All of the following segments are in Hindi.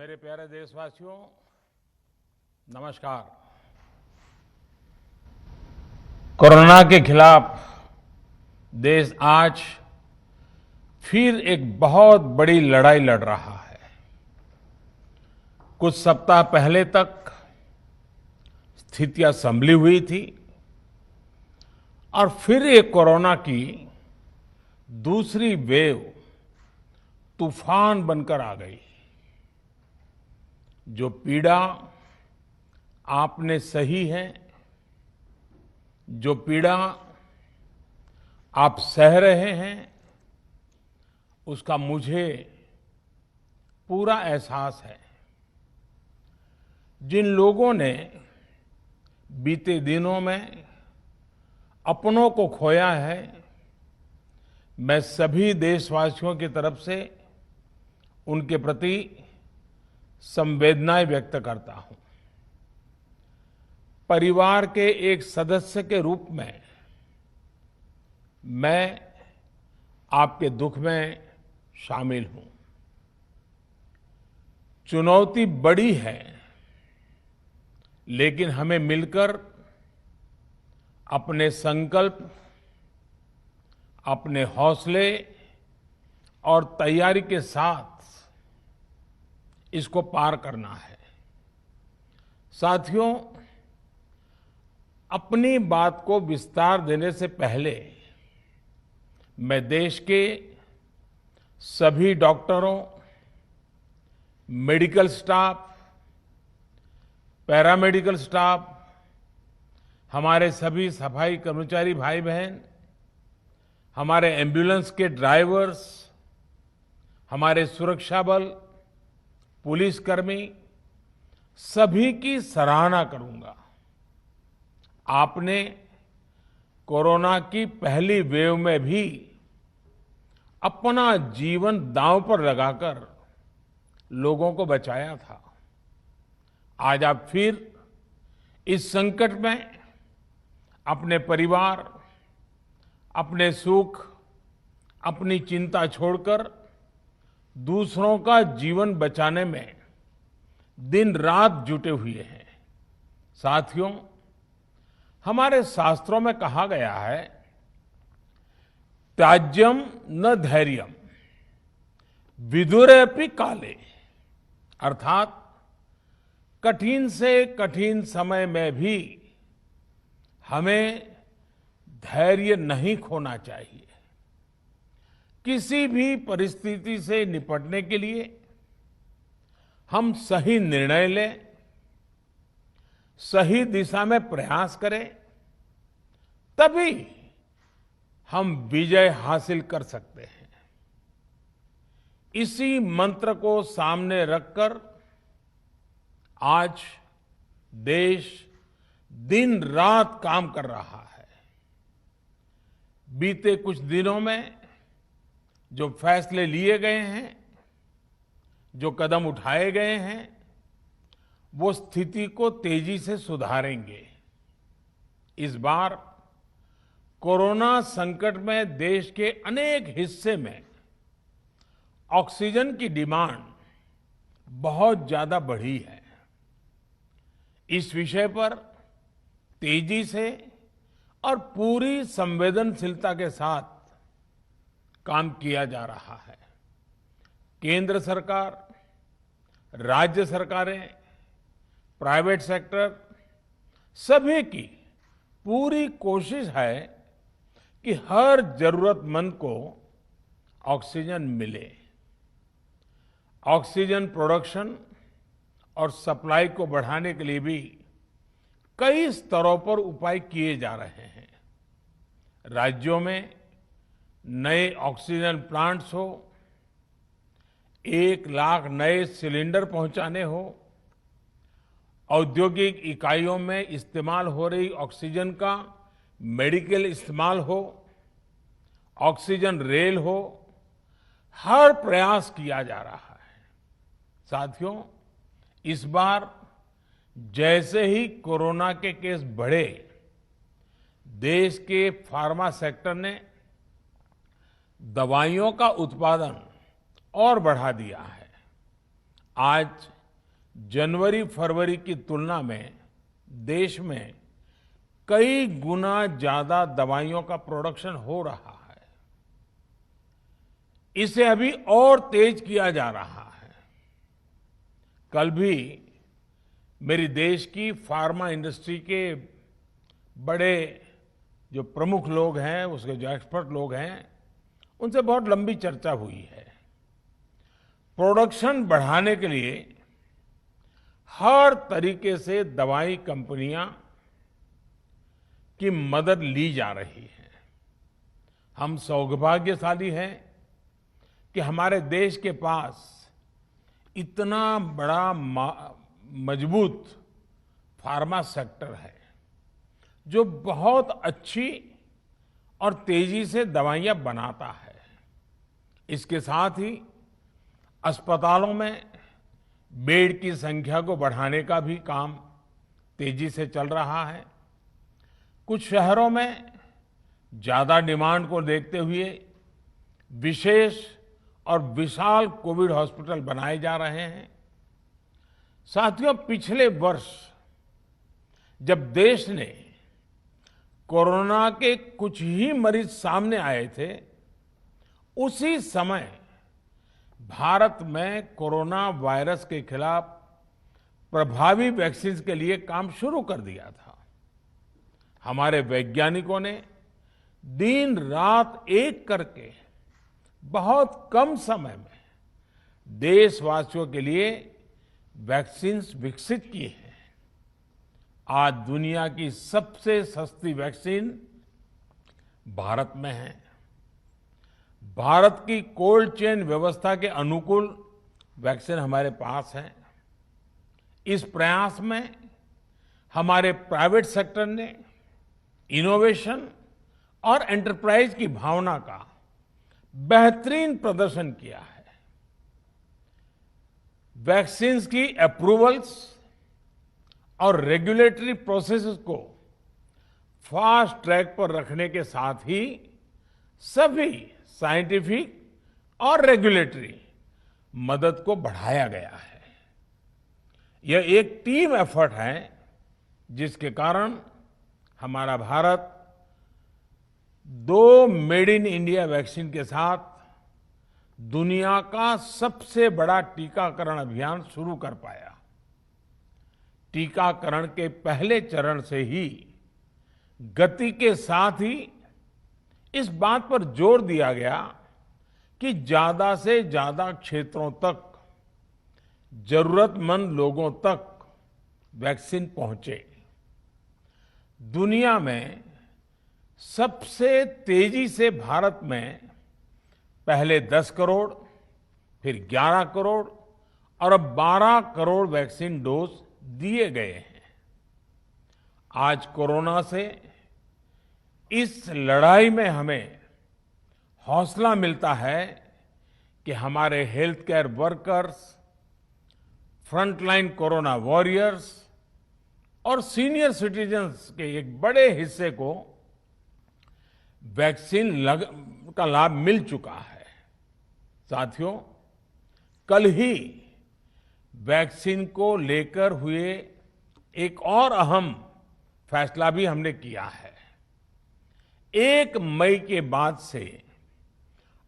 मेरे प्यारे देशवासियों, नमस्कार। कोरोना के खिलाफ देश आज फिर एक बहुत बड़ी लड़ाई लड़ रहा है। कुछ सप्ताह पहले तक स्थितियां संभली हुई थी और फिर एक कोरोना की दूसरी वेव तूफान बनकर आ गई। जो पीड़ा आपने सही है, जो पीड़ा आप सह रहे हैं, उसका मुझे पूरा एहसास है। जिन लोगों ने बीते दिनों में अपनों को खोया है, मैं सभी देशवासियों की तरफ से उनके प्रति संवेदनाएं व्यक्त करता हूं। परिवार के एक सदस्य के रूप में मैं आपके दुख में शामिल हूं। चुनौती बड़ी है, लेकिन हमें मिलकर अपने संकल्प, अपने हौसले और तैयारी के साथ इसको पार करना है। साथियों, अपनी बात को विस्तार देने से पहले मैं देश के सभी डॉक्टरों, मेडिकल स्टाफ, पैरामेडिकल स्टाफ, हमारे सभी सफाई कर्मचारी भाई बहन, हमारे एम्बुलेंस के ड्राइवर्स, हमारे सुरक्षा बल, पुलिसकर्मी, सभी की सराहना करूंगा। आपने कोरोना की पहली वेव में भी अपना जीवन दांव पर लगाकर लोगों को बचाया था। आज आप फिर इस संकट में अपने परिवार, अपने सुख, अपनी चिंता छोड़कर दूसरों का जीवन बचाने में दिन रात जुटे हुए हैं। साथियों, हमारे शास्त्रों में कहा गया है, त्याज्यम न धैर्यम विदुरेऽपि काले, अर्थात कठिन से कठिन समय में भी हमें धैर्य नहीं खोना चाहिए। किसी भी परिस्थिति से निपटने के लिए हम सही निर्णय लें, सही दिशा में प्रयास करें, तभी हम विजय हासिल कर सकते हैं। इसी मंत्र को सामने रखकर आज देश दिन रात काम कर रहा है। बीते कुछ दिनों में जो फैसले लिए गए हैं, जो कदम उठाए गए हैं, वो स्थिति को तेजी से सुधारेंगे। इस बार कोरोना संकट में देश के अनेक हिस्से में ऑक्सीजन की डिमांड बहुत ज्यादा बढ़ी है। इस विषय पर तेजी से और पूरी संवेदनशीलता के साथ काम किया जा रहा है। केंद्र सरकार, राज्य सरकारें, प्राइवेट सेक्टर, सभी की पूरी कोशिश है कि हर जरूरतमंद को ऑक्सीजन मिले। ऑक्सीजन प्रोडक्शन और सप्लाई को बढ़ाने के लिए भी कई स्तरों पर उपाय किए जा रहे हैं। राज्यों में नए ऑक्सीजन प्लांट्स हो, 1 लाख नए सिलेंडर पहुंचाने हो, औद्योगिक इकाइयों में इस्तेमाल हो रही ऑक्सीजन का मेडिकल इस्तेमाल हो, ऑक्सीजन रेल हो, हर प्रयास किया जा रहा है। साथियों, इस बार जैसे ही कोरोना के केस बढ़े, देश के फार्मा सेक्टर ने दवाइयों का उत्पादन और बढ़ा दिया है आज जनवरी फरवरी की तुलना में देश में कई गुना ज्यादा दवाइयों का प्रोडक्शन हो रहा है। इसे अभी और तेज किया जा रहा है। कल भी मेरी देश की फार्मा इंडस्ट्री के बड़े जो प्रमुख लोग हैं, उसके जो एक्सपर्ट लोग हैं, उनसे बहुत लंबी चर्चा हुई है। प्रोडक्शन बढ़ाने के लिए हर तरीके से दवाई कंपनियां की मदद ली जा रही है। हम सौभाग्यशाली हैं कि हमारे देश के पास इतना बड़ा मजबूत फार्मा सेक्टर है जो बहुत अच्छी और तेजी से दवाइयां बनाता है। इसके साथ ही अस्पतालों में बेड की संख्या को बढ़ाने का भी काम तेजी से चल रहा है। कुछ शहरों में ज्यादा डिमांड को देखते हुए विशेष और विशाल कोविड हॉस्पिटल बनाए जा रहे हैं। साथियों, पिछले वर्ष जब देश ने कोरोना के कुछ ही मरीज सामने आए थे, उसी समय भारत में कोरोना वायरस के खिलाफ प्रभावी वैक्सीन के लिए काम शुरू कर दिया था। हमारे वैज्ञानिकों ने दिन रात एक करके बहुत कम समय में देशवासियों के लिए वैक्सीन विकसित की है। आज दुनिया की सबसे सस्ती वैक्सीन भारत में है। भारत की कोल्ड चेन व्यवस्था के अनुकूल वैक्सीन हमारे पास है। इस प्रयास में हमारे प्राइवेट सेक्टर ने इनोवेशन और एंटरप्राइज की भावना का बेहतरीन प्रदर्शन किया है। वैक्सीन्स की अप्रूवल्स और रेगुलेटरी प्रोसेसेस को फास्ट ट्रैक पर रखने के साथ ही सभी साइंटिफिक और रेगुलेटरी मदद को बढ़ाया गया है। यह एक टीम एफर्ट है जिसके कारण हमारा Bharat 2 made in India vaccine के साथ दुनिया का सबसे बड़ा टीकाकरण अभियान शुरू कर पाया। टीकाकरण के पहले चरण से ही गति के साथ ही इस बात पर जोर दिया गया कि ज्यादा से ज्यादा क्षेत्रों तक, जरूरतमंद लोगों तक वैक्सीन पहुंचे। दुनिया में सबसे तेजी से भारत में पहले 10 करोड़, फिर 11 करोड़ और अब 12 करोड़ वैक्सीन डोज दिए गए हैं। आज कोरोना से इस लड़ाई में हमें हौसला मिलता है कि हमारे health care workers, frontline corona warriors और सीनियर सिटीजन्स के एक बड़े हिस्से को वैक्सीन का लाभ मिल चुका है। साथियों, कल ही वैक्सीन को लेकर हुए एक और अहम फैसला भी हमने किया है। 1 मई के बाद से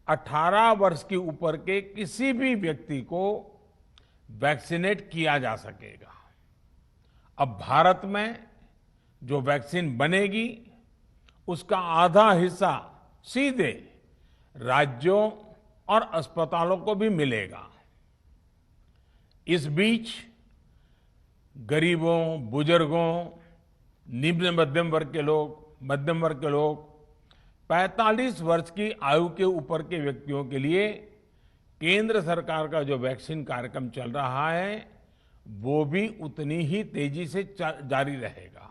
18 वर्ष के ऊपर के किसी भी व्यक्ति को वैक्सीनेट किया जा सकेगा। अब भारत में जो वैक्सीन बनेगी उसका आधा हिस्सा सीधे राज्यों और अस्पतालों को भी मिलेगा। इस बीच गरीबों, बुजुर्गों, निम्न मध्यम वर्ग के लोग 45 वर्ष की आयु के ऊपर के व्यक्तियों के लिए केंद्र सरकार का जो वैक्सीन कार्यक्रम चल रहा है वो भी उतनी ही तेजी से जारी रहेगा।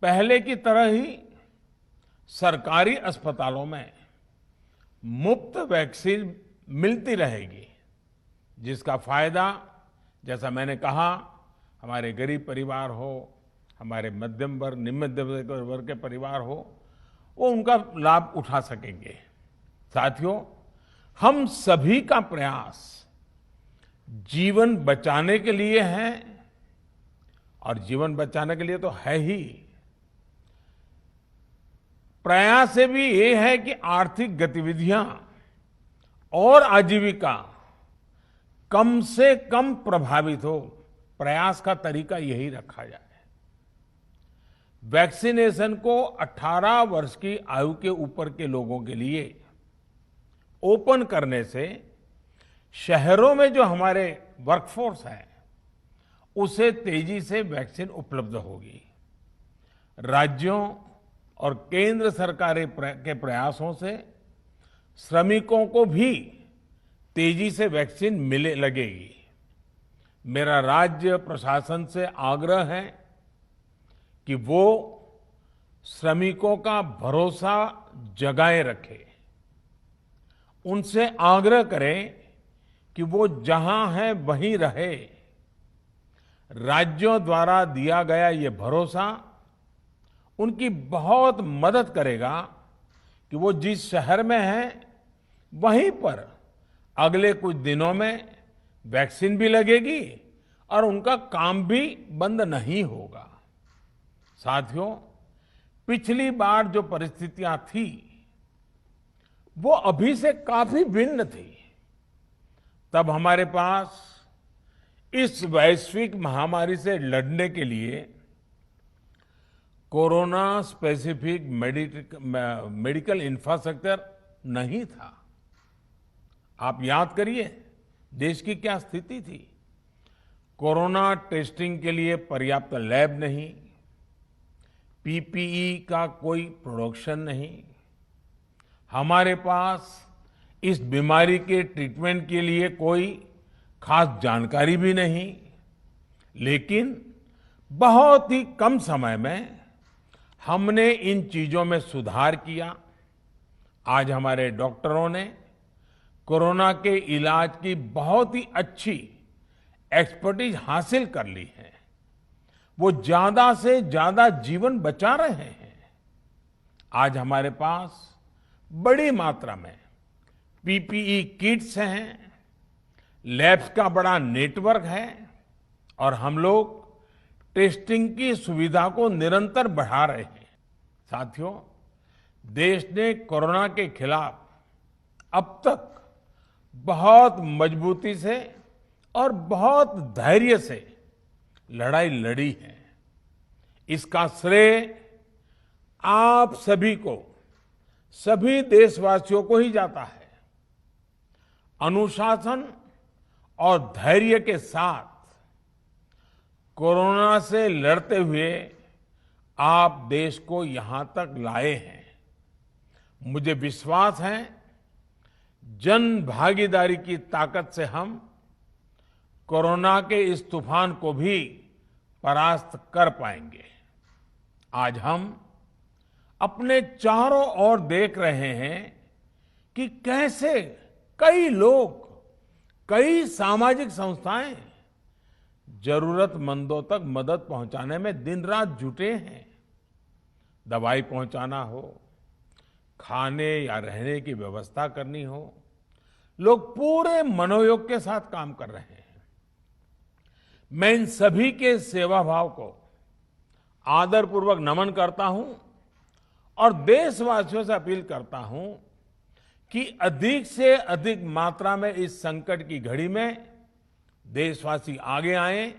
पहले की तरह ही सरकारी अस्पतालों में मुफ्त वैक्सीन मिलती रहेगी, जिसका फायदा, जैसा मैंने कहा, हमारे गरीब परिवार हो, हमारे मध्यम वर्ग, निम्न मध्यम वर्ग के परिवार हो, वो उनका लाभ उठा सकेंगे। साथियों, हम सभी का प्रयास जीवन बचाने के लिए है, और जीवन बचाने के लिए तो है ही। प्रयास से भी ये है कि आर्थिक गतिविधियां और आजीविका कम से कम प्रभावित हो। प्रयास का तरीका यही रखा जाए। वैक्सीनेशन को 18 वर्ष की आयु के ऊपर के लोगों के लिए ओपन करने से शहरों में जो हमारे वर्कफोर्स है उसे तेजी से वैक्सीन उपलब्ध होगी। राज्यों और केंद्र सरकार के प्रयासों से श्रमिकों को भी तेजी से वैक्सीन मिले लगेगी। मेरा राज्य प्रशासन से आग्रह है कि वो श्रमिकों का भरोसा जगाए रखे। उनसे आग्रह करें कि वो जहां है वहीं रहे। राज्यों द्वारा दिया गया ये भरोसा उनकी बहुत मदद करेगा कि वो जिस शहर में हैं वहीं पर अगले कुछ दिनों में वैक्सीन भी लगेगी और उनका काम भी बंद नहीं होगा। साथियों, पिछली बार जो परिस्थितियां थी वो अभी से काफी भिन्न थी। तब हमारे पास इस वैश्विक महामारी से लड़ने के लिए कोरोना स्पेसिफिक मेडिकल इंफ्रास्ट्रक्चर नहीं था। आप याद करिए देश की क्या स्थिति थी। कोरोना टेस्टिंग के लिए पर्याप्त लैब नहीं, पीपीई का कोई प्रोडक्शन नहीं, हमारे पास इस बीमारी के ट्रीटमेंट के लिए कोई खास जानकारी भी नहीं। लेकिन बहुत ही कम समय में हमने इन चीजों में सुधार किया। आज हमारे डॉक्टरों ने कोरोना के इलाज की बहुत ही अच्छी एक्सपर्टीज हासिल कर ली है। वो ज्यादा से ज्यादा जीवन बचा रहे हैं। आज हमारे पास बड़ी मात्रा में पीपीई किट्स हैं, लैब्स का बड़ा नेटवर्क है और हम लोग टेस्टिंग की सुविधा को निरंतर बढ़ा रहे हैं। साथियों, देश ने कोरोना के खिलाफ अब तक बहुत मजबूती से और बहुत धैर्य से लड़ाई लड़ी है। इसका श्रेय आप सभी को, सभी देशवासियों को ही जाता है। अनुशासन और धैर्य के साथ कोरोना से लड़ते हुए आप देश को यहां तक लाए हैं। मुझे विश्वास है जन भागीदारी की ताकत से हम कोरोना के इस तूफान को भी परास्त कर पाएंगे। आज हम अपने चारों ओर देख रहे हैं कि कैसे कई लोग, कई सामाजिक संस्थाएं जरूरतमंदों तक मदद पहुंचाने में दिन रात जुटे हैं। दवाई पहुंचाना हो, खाने या रहने की व्यवस्था करनी हो, लोग पूरे मनोयोग के साथ काम कर रहे हैं। मैं इन सभी के सेवा भाव को आदरपूर्वक नमन करता हूं और देशवासियों से अपील करता हूं कि अधिक से अधिक मात्रा में इस संकट की घड़ी में देशवासी आगे आएं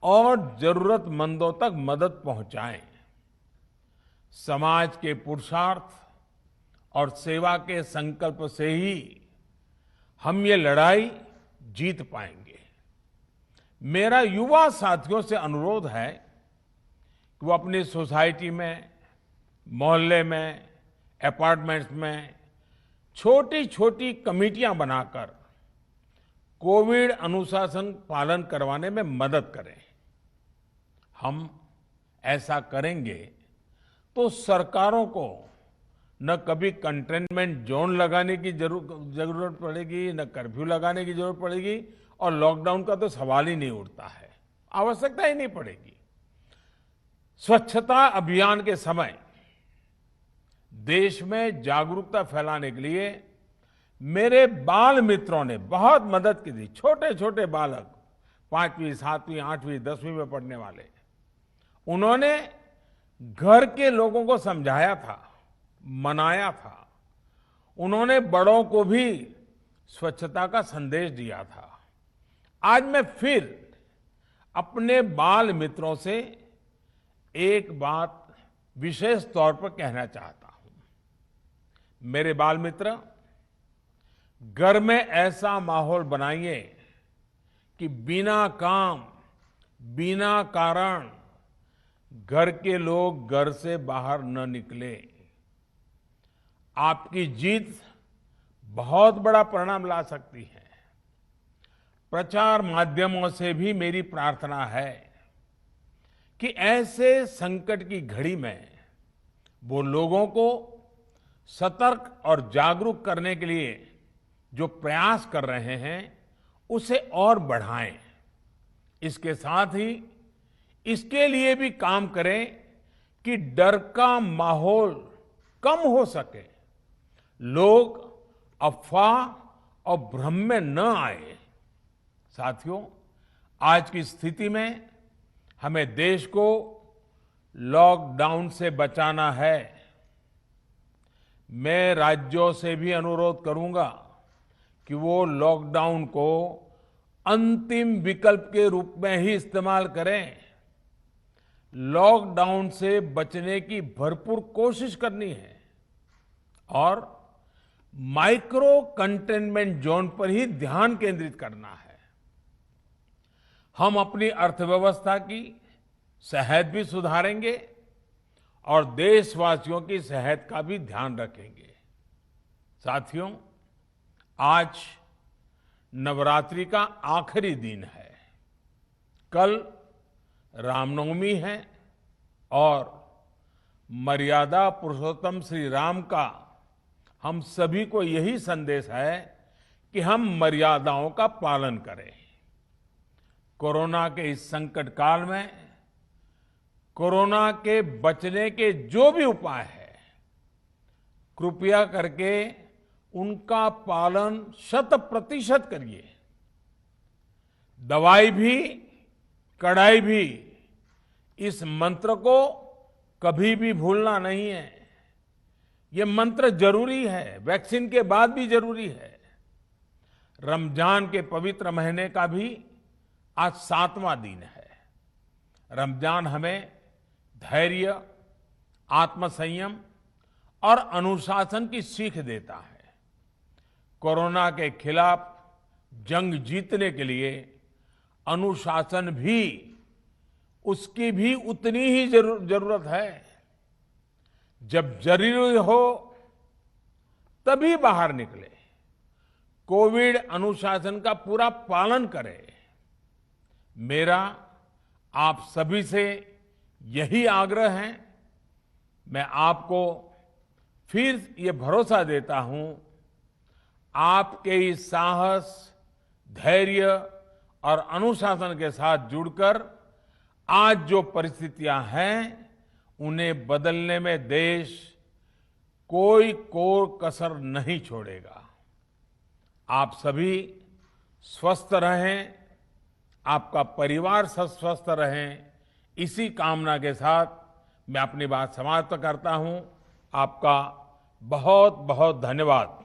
और जरूरतमंदों तक मदद पहुंचाएं। समाज के पुरुषार्थ और सेवा के संकल्प से ही हम ये लड़ाई जीत पाएंगे। मेरा युवा साथियों से अनुरोध है कि वो अपनी सोसाइटी में, मोहल्ले में, अपार्टमेंट्स में छोटी छोटी कमेटियां बनाकर कोविड अनुशासन पालन करवाने में मदद करें। हम ऐसा करेंगे तो सरकारों को न कभी कंटेनमेंट जोन लगाने की जरूरत पड़ेगी, न कर्फ्यू लगाने की जरूरत पड़ेगी और लॉकडाउन का तो सवाल ही नहीं उठता है, आवश्यकता ही नहीं पड़ेगी। स्वच्छता अभियान के समय देश में जागरूकता फैलाने के लिए मेरे बाल मित्रों ने बहुत मदद की थी। छोटे छोटे बालक, 5वीं, 7वीं, 8वीं, 10वीं में पढ़ने वाले, उन्होंने घर के लोगों को समझाया था, मनाया था। उन्होंने बड़ों को भी स्वच्छता का संदेश दिया था। आज मैं फिर अपने बाल मित्रों से एक बात विशेष तौर पर कहना चाहता हूं। मेरे बाल मित्र, घर में ऐसा माहौल बनाइए कि बिना काम, बिना कारण घर के लोग घर से बाहर न निकले। आपकी जीत बहुत बड़ा परिणाम ला सकती है। प्रचार माध्यमों से भी मेरी प्रार्थना है कि ऐसे संकट की घड़ी में वो लोगों को सतर्क और जागरूक करने के लिए जो प्रयास कर रहे हैं उसे और बढ़ाएं। इसके साथ ही इसके लिए भी काम करें कि डर का माहौल कम हो सके, लोग अफवाह और भ्रम में न आए। साथियों, आज की स्थिति में हमें देश को लॉकडाउन से बचाना है। मैं राज्यों से भी अनुरोध करूंगा कि वो लॉकडाउन को अंतिम विकल्प के रूप में ही इस्तेमाल करें। लॉकडाउन से बचने की भरपूर कोशिश करनी है और माइक्रो कंटेनमेंट जोन पर ही ध्यान केंद्रित करना है। हम अपनी अर्थव्यवस्था की सेहत भी सुधारेंगे और देशवासियों की सेहत का भी ध्यान रखेंगे। साथियों, आज नवरात्रि का आखिरी दिन है। कल रामनवमी है और मर्यादा पुरुषोत्तम श्री राम का हम सभी को यही संदेश है कि हम मर्यादाओं का पालन करें। कोरोना के इस संकट काल में कोरोना के बचने के जो भी उपाय है, कृपया करके उनका पालन 100% करिए। दवाई भी, कड़ाई भी, इस मंत्र को कभी भी भूलना नहीं है। ये मंत्र जरूरी है, वैक्सीन के बाद भी जरूरी है। रमजान के पवित्र महीने का भी आज 7वां दिन है। रमजान हमें धैर्य, आत्मसंयम और अनुशासन की सीख देता है। कोरोना के खिलाफ जंग जीतने के लिए अनुशासन भी, उसकी भी उतनी ही जरूरत है। जब जरूरी हो तभी बाहर निकले। कोविड अनुशासन का पूरा पालन करें। मेरा आप सभी से यही आग्रह है। मैं आपको फिर ये भरोसा देता हूं, आपके इस साहस, धैर्य और अनुशासन के साथ जुड़कर आज जो परिस्थितियां हैं उन्हें बदलने में देश कोई कसर नहीं छोड़ेगा। आप सभी स्वस्थ रहें, आपका परिवार स्वस्थ रहें, इसी कामना के साथ मैं अपनी बात समाप्त करता हूं। आपका बहुत बहुत धन्यवाद।